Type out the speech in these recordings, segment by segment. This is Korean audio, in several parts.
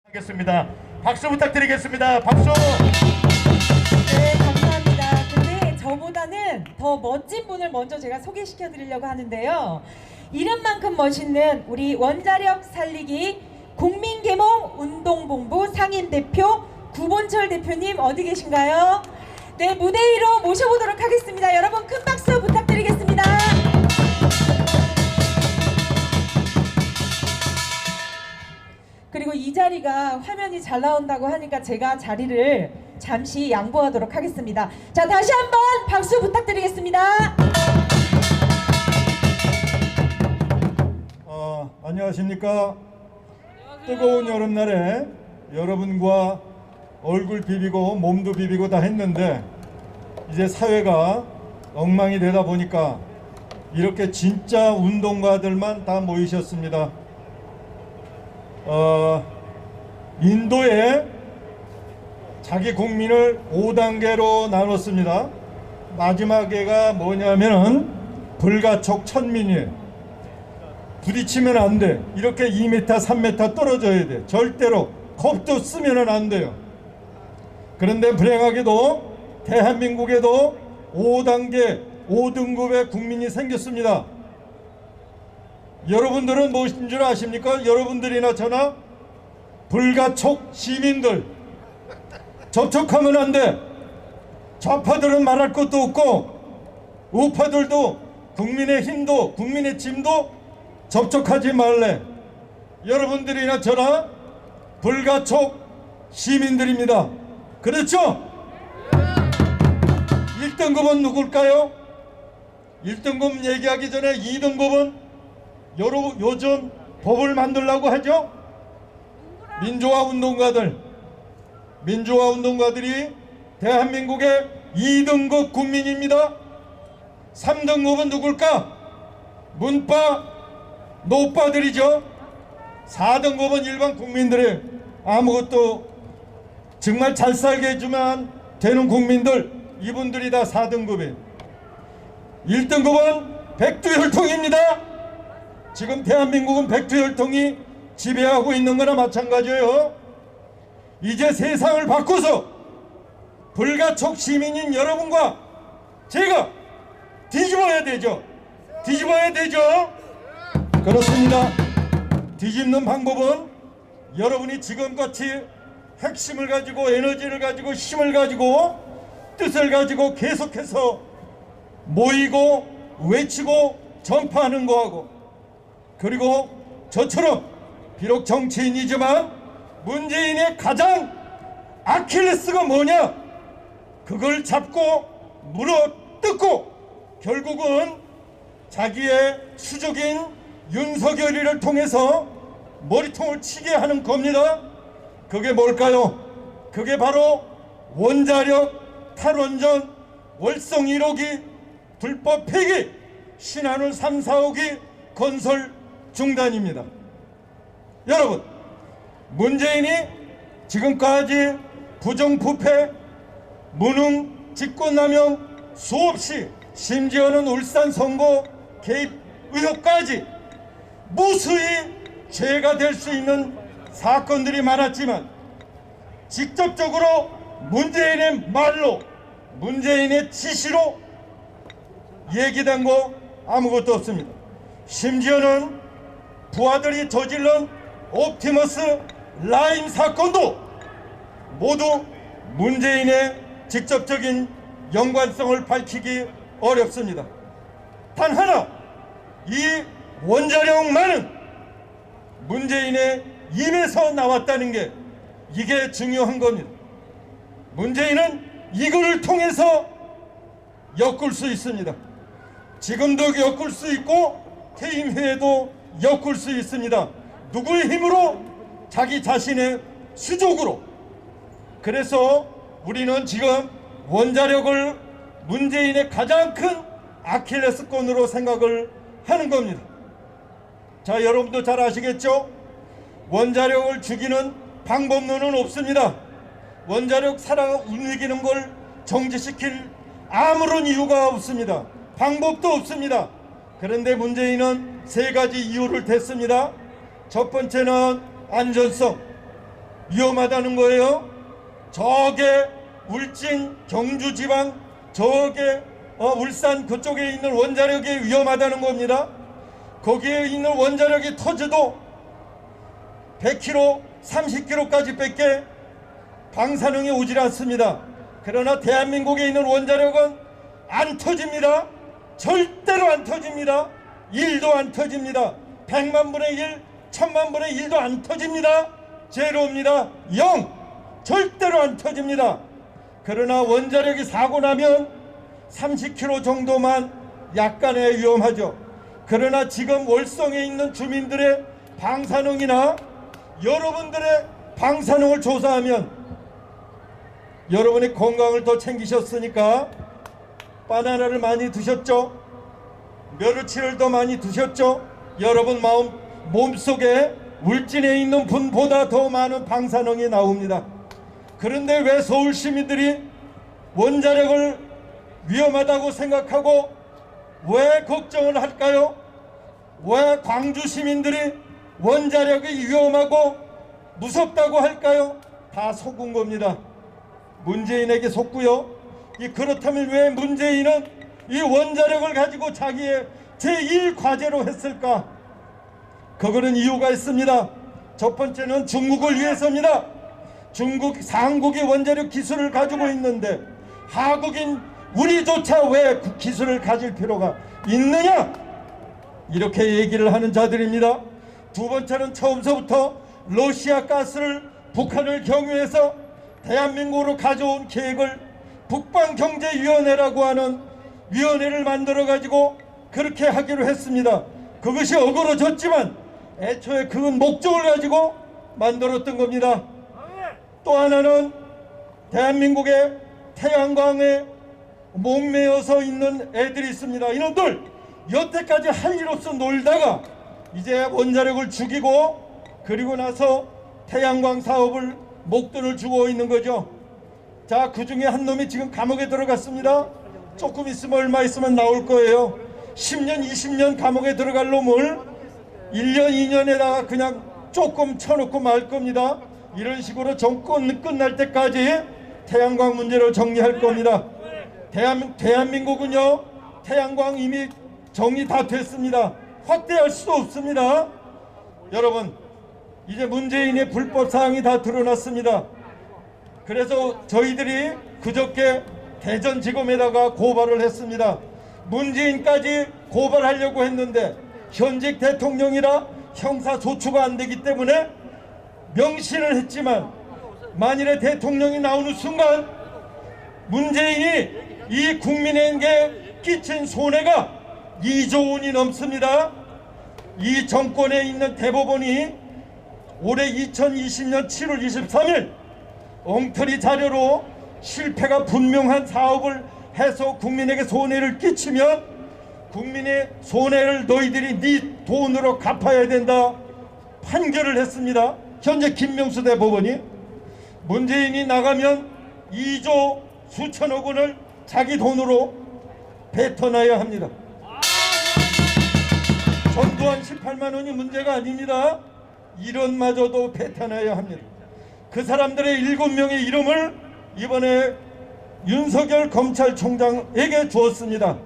하겠습니다. 박수 부탁드리겠습니다. 박수. 네, 감사합니다. 근데 저보다는 더 멋진 분을 먼저 제가 소개시켜 드리려고 하는데요. 이름만큼 멋있는 우리 원자력 살리기 국민계몽 운동본부 상임대표 구본철 대표님 어디 계신가요? 네, 무대 위로 모셔보도록 하겠습니다. 여러분 큰 박수 부탁드리겠습니다. 그리고 이 자리가 화면이 잘 나온다고 하니까 제가 자리를 잠시 양보하도록 하겠습니다. 자, 다시 한번 박수 부탁드리겠습니다. 안녕하십니까. 뜨거운 여름날에 여러분과 얼굴 비비고 몸도 비비고 다 했는데 이제 사회가 엉망이 되다 보니까 이렇게 진짜 운동가들만 다 모이셨습니다. 인도에 자기 국민을 5단계로 나눴습니다. 마지막에가 뭐냐면은 불가촉 천민이에요. 부딪히면 안 돼. 이렇게 2m, 3m 떨어져야 돼. 절대로 겁도 쓰면은 안 돼요. 그런데 불행하게도 대한민국에도 5단계, 5등급의 국민이 생겼습니다. 여러분들은 무엇인 줄 아십니까? 여러분들이나 저나 불가촉 시민들. 접촉하면 안 돼. 좌파들은 말할 것도 없고 우파들도 국민의힘도 국민의힘도 접촉하지 말래. 여러분들이나 저나 불가촉 시민들입니다. 그렇죠? 1등급은 누굴까요? 1등급 얘기하기 전에 2등급은 요즘 법을 만들려고 하죠? 민주화 운동가들이 대한민국의 2등급 국민입니다. 3등급은 누굴까? 문파 노빠들이죠. 4등급은 일반 국민들의 아무것도 정말 잘 살게 해주면 되는 국민들, 이분들이 다 4등급이에요. 1등급은 백두혈통입니다. 지금 대한민국은 백두혈통이 지배하고 있는 거나 마찬가지예요. 이제 세상을 바꿔서 불가촉 시민인 여러분과 제가 뒤집어야 되죠. 그렇습니다. 뒤집는 방법은 여러분이 지금같이 핵심을 가지고 에너지를 가지고 힘을 가지고 뜻을 가지고 계속해서 모이고 외치고 전파하는 거하고, 그리고 저처럼 비록 정치인이지만 문재인의 가장 아킬레스가 뭐냐, 그걸 잡고 물어뜯고 결국은 자기의 수족인 윤석열이를 통해서 머리통을 치게 하는 겁니다. 그게 뭘까요? 그게 바로 원자력 탈원전 월성 1호기 불법 폐기, 신한울 3, 4호기 건설 중단입니다. 여러분, 문재인이 지금까지 부정부패, 무능, 직권남용 수없이, 심지어는 울산 선거 개입 의혹까지 무수히 죄가 될 수 있는 사건들이 많았지만 직접적으로 문재인의 말로, 문재인의 지시로 얘기된 거 아무것도 없습니다. 심지어는 부하들이 저질른 옵티머스 라임 사건도 모두 문재인의 직접적인 연관성을 밝히기 어렵습니다. 단 하나, 이 원자력만은 문재인의 입에서 나왔다는 게 이게 중요한 겁니다. 문재인은 이거를 통해서 엮을 수 있습니다. 지금도 엮을 수 있고 퇴임 후에도 엮을 수 있습니다. 누구의 힘으로? 자기 자신의 수족으로. 그래서 우리는 지금 원자력을 문재인의 가장 큰 아킬레스건으로 생각을 하는 겁니다. 자, 여러분도 잘 아시겠죠? 원자력을 죽이는 방법론은 없습니다. 원자력 살아 움직이는 걸 정지시킬 아무런 이유가 없습니다. 방법도 없습니다. 그런데 문재인은 세 가지 이유를 댔습니다. 첫 번째는 안전성. 위험하다는 거예요. 저게 울진 경주 지방 저게 울산 그쪽에 있는 원자력이 위험하다는 겁니다. 거기에 있는 원자력이 터져도 100km, 30km까지 밖에 방사능이 오질 않습니다. 그러나 대한민국에 있는 원자력은 안 터집니다. 절대로 안 터집니다. 1도 안 터집니다. 100만 분의 1, 1000만 분의 1도 안 터집니다. 제로입니다. 0. 절대로 안 터집니다. 그러나 원자력이 사고 나면 30km 정도만 약간의 위험하죠. 그러나 지금 월성에 있는 주민들의 방사능이나 여러분들의 방사능을 조사하면 여러분의 건강을 더 챙기셨으니까 바나나를 많이 드셨죠? 멸치를 더 많이 드셨죠? 여러분 몸속에 울진에 있는 분보다 더 많은 방사능이 나옵니다. 그런데 왜 서울 시민들이 원자력을 위험하다고 생각하고 왜 걱정을 할까요? 왜 광주 시민들이 원자력이 위험하고 무섭다고 할까요? 다 속은 겁니다. 문재인에게 속고요. 그렇다면 왜 문재인은 이 원자력을 가지고 자기의 제1과제로 했을까? 그거는 이유가 있습니다. 첫 번째는 중국을 위해서입니다. 한국이 원자력 기술을 가지고 있는데 한국인 우리조차 왜 그 기술을 가질 필요가 있느냐? 이렇게 얘기를 하는 자들입니다. 두 번째는 처음서부터 러시아 가스를 북한을 경유해서 대한민국으로 가져온 계획을 북방경제위원회라고 하는 위원회를 만들어 가지고 그렇게 하기로 했습니다. 그것이 어그러졌지만 애초에 그 목적을 가지고 만들었던 겁니다. 또 하나는 대한민국의 태양광에 목매어서 있는 애들이 있습니다. 이놈들 여태까지 할 일 없어 놀다가 이제 원자력을 죽이고 그리고 나서 태양광 사업을 목돈을 주고 있는 거죠. 자, 그 중에 한 놈이 지금 감옥에 들어갔습니다. 조금 있으면 얼마 있으면 나올 거예요. 10년 20년 감옥에 들어갈 놈을 1년 2년에다가 그냥 조금 쳐놓고 말 겁니다. 이런 식으로 정권 끝날 때까지 태양광 문제를 정리할 겁니다. 대한민국은요 태양광 이미 정리 다 됐습니다. 확대할 수도 없습니다. 여러분 이제 문재인의 불법 사항이 다 드러났습니다. 그래서 저희들이 그저께 대전지검에다가 고발을 했습니다. 문재인까지 고발하려고 했는데 현직 대통령이라 형사소추가 안 되기 때문에 명시를 했지만 만일에 대통령이 나오는 순간 문재인이 이 국민에게 끼친 손해가 2조 원이 넘습니다. 이 정권에 있는 대법원이 올해 2020년 7월 23일 엉터리 자료로 실패가 분명한 사업을 해서 국민에게 손해를 끼치면 국민의 손해를 너희들이 네 돈으로 갚아야 된다 판결을 했습니다. 현재 김명수 대법원이 문재인이 나가면 2조 수천억 원을 자기 돈으로 뱉어놔야 합니다. 전두환 18만 원이 문제가 아닙니다. 1원마저도 뱉어놔야 합니다. 그 사람들의 7명의 이름을 이번에 윤석열 검찰총장에게 주었습니다.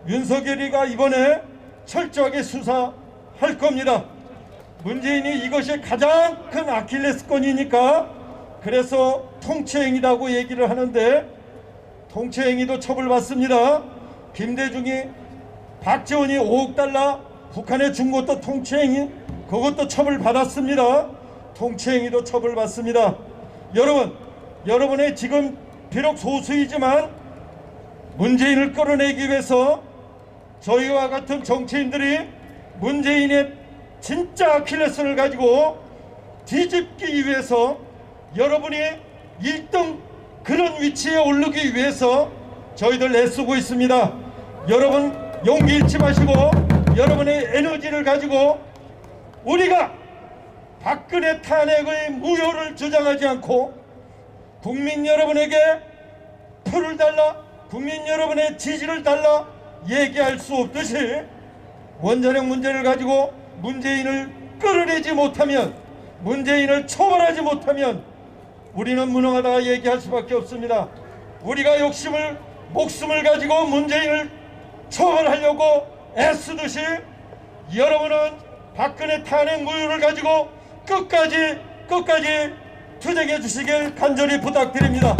윤석열이가 이번에 철저하게 수사할 겁니다. 문재인이 이것이 가장 큰 아킬레스건이니까 그래서 통치행위라고 얘기를 하는데 통치행위도 처벌받습니다. 김대중이 박지원이 5억 달러 북한에 준 것도 통치행위 그것도 처벌받았습니다. 통치행위도 처벌받습니다. 여러분의 지금 비록 소수이지만 문재인을 끌어내기 위해서 저희와 같은 정치인들이 문재인의 진짜 아킬레스를 가지고 뒤집기 위해서 여러분이 1등 그런 위치에 오르기 위해서 저희들 애쓰고 있습니다. 여러분 용기 잃지 마시고 여러분의 에너지를 가지고 우리가 박근혜 탄핵의 무효를 주장하지 않고 국민 여러분에게 표를 달라 국민 여러분의 지지를 달라 얘기할 수 없듯이 원자력 문제를 가지고 문재인을 끌어내지 못하면 문재인을 처벌하지 못하면 우리는 무능하다 얘기할 수밖에 없습니다. 우리가 목숨을 가지고 문재인을 처벌하려고 애쓰듯이 여러분은 박근혜 탄핵 무효를 가지고 끝까지 투쟁해 주시길 간절히 부탁드립니다.